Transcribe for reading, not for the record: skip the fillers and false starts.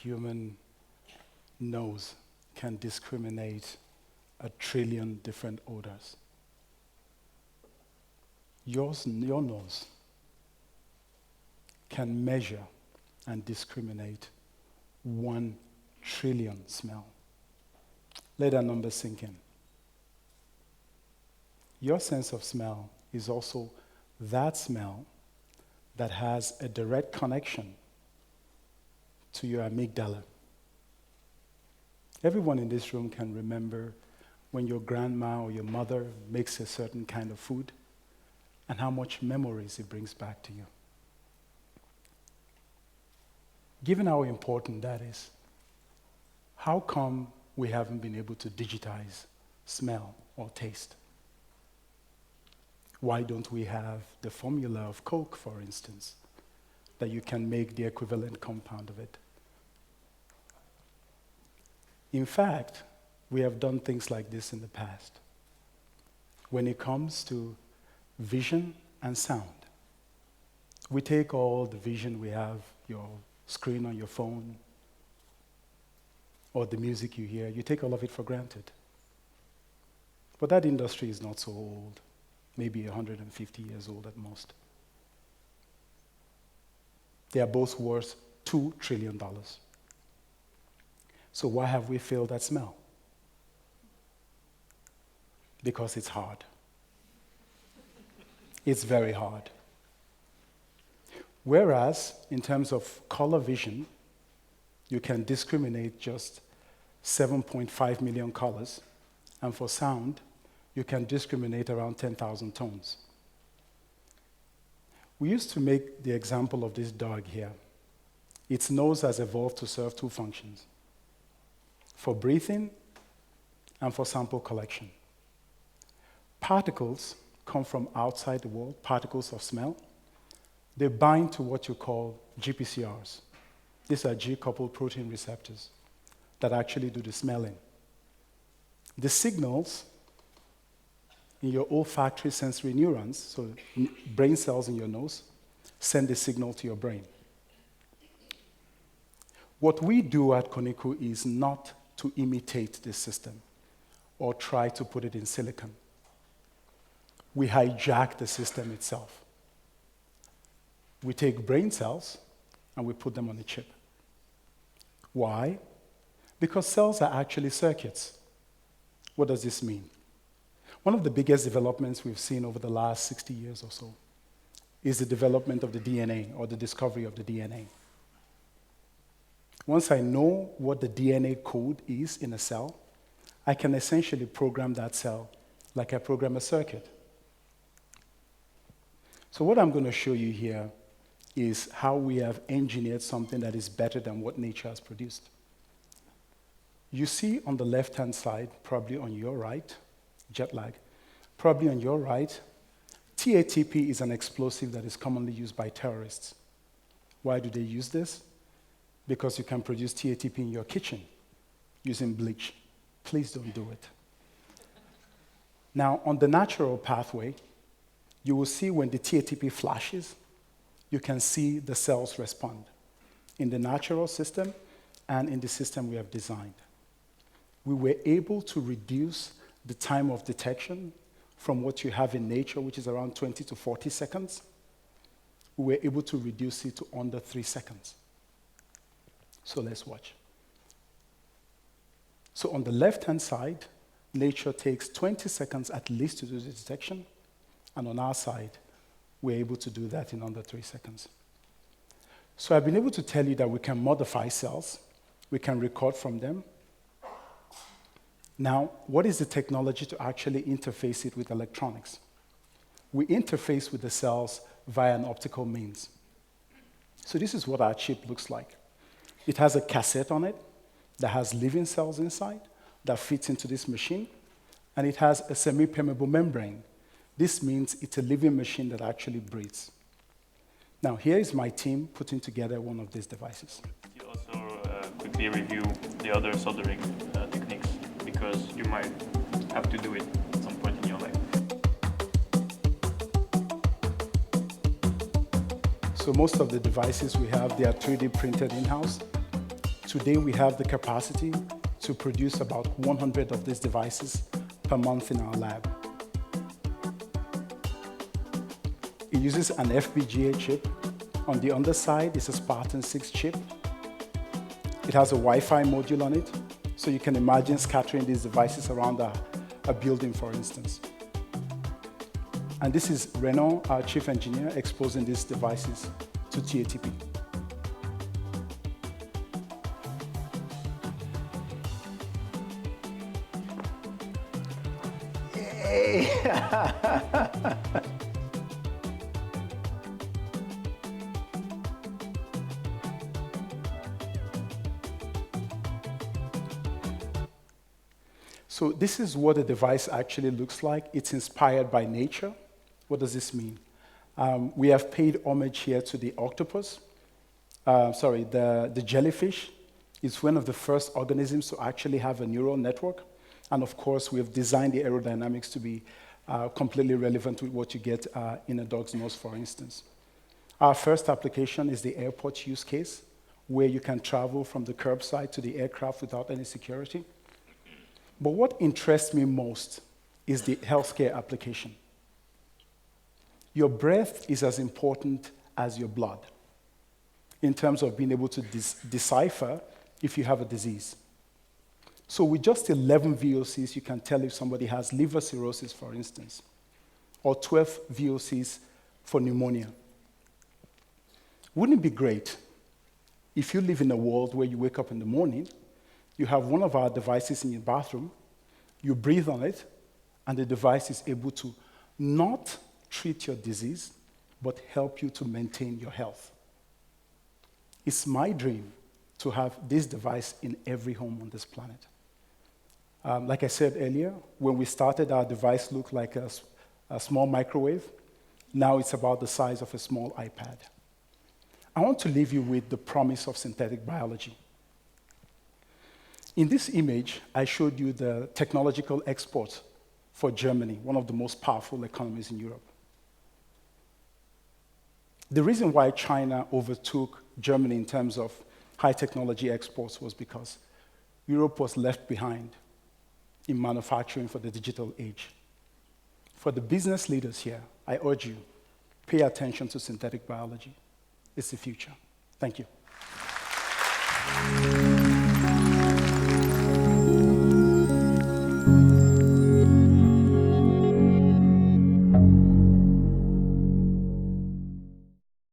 human nose can discriminate 1 trillion different odors. Your nose can measure and discriminate 1 trillion smell. Let that number sink in. Your sense of smell is also that smell that has a direct connection to your amygdala. Everyone in this room can remember when your grandma or your mother makes a certain kind of food and how much memories it brings back to you. Given how important that is, how come we haven't been able to digitize smell or taste? Why don't we have the formula of Coke, for instance, that you can make the equivalent compound of it? In fact, we have done things like this in the past. When it comes to vision and sound, we take all the vision we have, your screen on your phone, or the music you hear, you take all of it for granted. But that industry is not so old, maybe 150 years old at most. They are both worth $2 trillion. So why have we failed at smell? Because it's hard. It's very hard. Whereas, in terms of color vision, you can discriminate just 7.5 million colors, and for sound, you can discriminate around 10,000 tones. We used to make the example of this dog here. Its nose has evolved to serve 2 functions: for breathing and for sample collection. Particles come from outside the world, particles of smell. They bind to what you call GPCRs. These are G-coupled protein receptors that actually do the smelling. The signals in your olfactory sensory neurons, so brain cells in your nose, send the signal to your brain. What we do at Koniku is not to imitate this system or try to put it in silicon. We hijack the system itself. We take brain cells and we put them on a chip. Why? Because cells are actually circuits. What does this mean? One of the biggest developments we've seen over the last 60 years or so is the development of the DNA, or the discovery of the DNA. Once I know what the DNA code is in a cell, I can essentially program that cell like I program a circuit. So what I'm going to show you here is how we have engineered something that is better than what nature has produced. You see on the left-hand side, probably on your right, jet lag, probably on your right, TATP is an explosive that is commonly used by terrorists. Why do they use this? Because you can produce TATP in your kitchen using bleach. Please don't do it. Now, on the natural pathway, you will see when the TATP flashes, you can see the cells respond in the natural system and in the system we have designed. We were able to reduce the time of detection from what you have in nature, which is around 20 to 40 seconds. We were able to reduce it to under 3 seconds. So let's watch. So on the left-hand side, nature takes 20 seconds at least to do the detection, and on our side, we're able to do that in under 3 seconds. So I've been able to tell you that we can modify cells, we can record from them. Now, what is the technology to actually interface it with electronics? We interface with the cells via an optical means. So this is what our chip looks like. It has a cassette on it that has living cells inside that fits into this machine, and it has a semi-permeable membrane. This means it's a living machine that actually breathes. Now, here is my team putting together one of these devices. You also quickly review the other soldering techniques, because you might have to do it at some point in your life. So most of the devices we have, they are 3D printed in-house. Today, we have the capacity to produce about 100 of these devices per month in our lab. It uses an FPGA chip. On the underside is a Spartan 6 chip. It has a Wi-Fi module on it, so you can imagine scattering these devices around a building, for instance. And this is Renaud, our chief engineer, exposing these devices to TATP. Yay! So this is what the device actually looks like. It's inspired by nature. What does this mean? We have paid homage here to the octopus. The jellyfish is one of the first organisms to actually have a neural network. And of course, we have designed the aerodynamics to be completely relevant with what you get in a dog's nose, for instance. Our first application is the airport use case, where you can travel from the curbside to the aircraft without any security. But what interests me most is the healthcare application. Your breath is as important as your blood in terms of being able to decipher if you have a disease. So with just 11 VOCs, you can tell if somebody has liver cirrhosis, for instance, or 12 VOCs for pneumonia. Wouldn't it be great if you live in a world where you wake up in the morning, you have one of our devices in your bathroom, you breathe on it, and the device is able to not treat your disease, but help you to maintain your health. It's my dream to have this device in every home on this planet. Like I said earlier, when we started, our device looked like a small microwave. Now it's about the size of a small iPad. I want to leave you with the promise of synthetic biology. In this image, I showed you the technological export for Germany, one of the most powerful economies in Europe. The reason why China overtook Germany in terms of high technology exports was because Europe was left behind in manufacturing for the digital age. For the business leaders here, I urge you, pay attention to synthetic biology. It's the future. Thank you.